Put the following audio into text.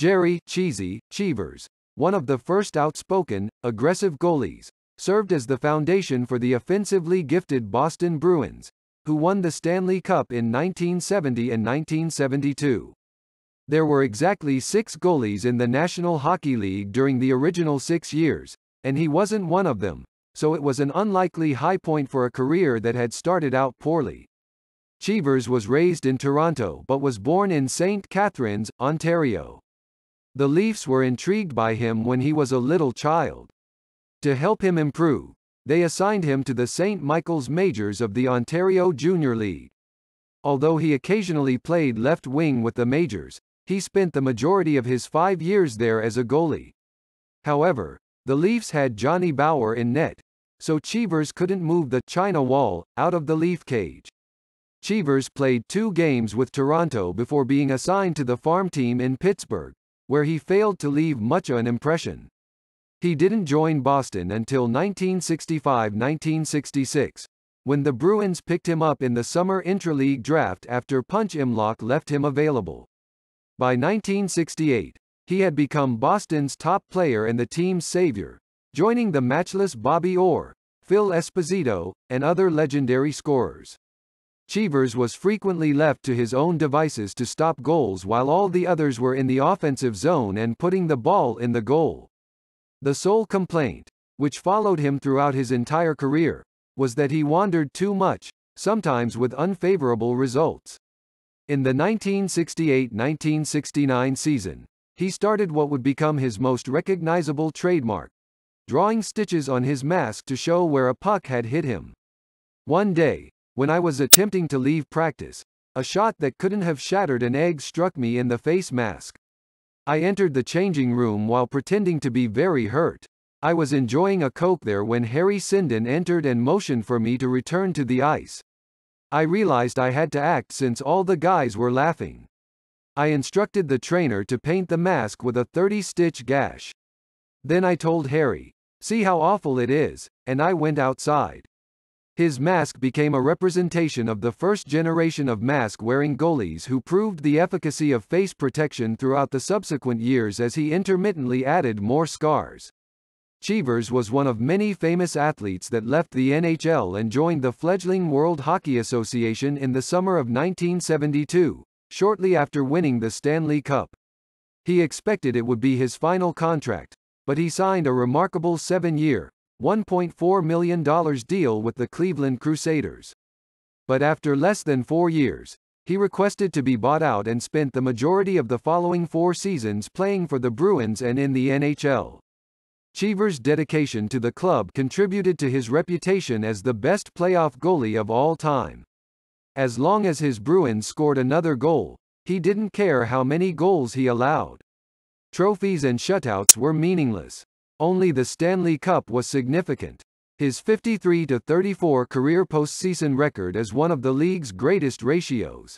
Gerry Cheevers, one of the first outspoken, aggressive goalies, served as the foundation for the offensively gifted Boston Bruins, who won the Stanley Cup in 1970 and 1972. There were exactly 6 goalies in the National Hockey League during the original 6 years, and he wasn't one of them, so it was an unlikely high point for a career that had started out poorly. Cheevers was raised in Toronto but was born in St. Catharines, Ontario. The Leafs were intrigued by him when he was a little child. To help him improve, they assigned him to the St. Michael's Majors of the Ontario Junior League. Although he occasionally played left wing with the Majors, he spent the majority of his 5 years there as a goalie. However, the Leafs had Johnny Bower in net, so Cheevers couldn't move the China Wall out of the Leaf cage. Cheevers played 2 games with Toronto before being assigned to the farm team in Pittsburgh, where he failed to leave much of an impression. He didn't join Boston until 1965-1966, when the Bruins picked him up in the summer intra-league draft after Punch Imlach left him available. By 1968, he had become Boston's top player and the team's savior, joining the matchless Bobby Orr, Phil Esposito, and other legendary scorers. Cheevers was frequently left to his own devices to stop goals while all the others were in the offensive zone and putting the ball in the goal. The sole complaint, which followed him throughout his entire career, was that he wandered too much, sometimes with unfavorable results. In the 1968-1969 season, he started what would become his most recognizable trademark, drawing stitches on his mask to show where a puck had hit him. One day, when I was attempting to leave practice, a shot that couldn't have shattered an egg struck me in the face mask. I entered the changing room while pretending to be very hurt. I was enjoying a Coke there when Harry Sinden entered and motioned for me to return to the ice. I realized I had to act since all the guys were laughing. I instructed the trainer to paint the mask with a 30-stitch gash. Then I told Harry, "See how awful it is," and I went outside. His mask became a representation of the first generation of mask-wearing goalies who proved the efficacy of face protection throughout the subsequent years as he intermittently added more scars. Cheevers was one of many famous athletes that left the NHL and joined the fledgling World Hockey Association in the summer of 1972, shortly after winning the Stanley Cup. He expected it would be his final contract, but he signed a remarkable 7-year, $1.4 million deal with the Cleveland Crusaders. But after less than 4 years, he requested to be bought out and spent the majority of the following 4 seasons playing for the Bruins and in the NHL. Cheevers' dedication to the club contributed to his reputation as the best playoff goalie of all time. As long as his Bruins scored another goal, he didn't care how many goals he allowed. Trophies and shutouts were meaningless. Only the Stanley Cup was significant. His 53-34 career postseason record is one of the league's greatest ratios.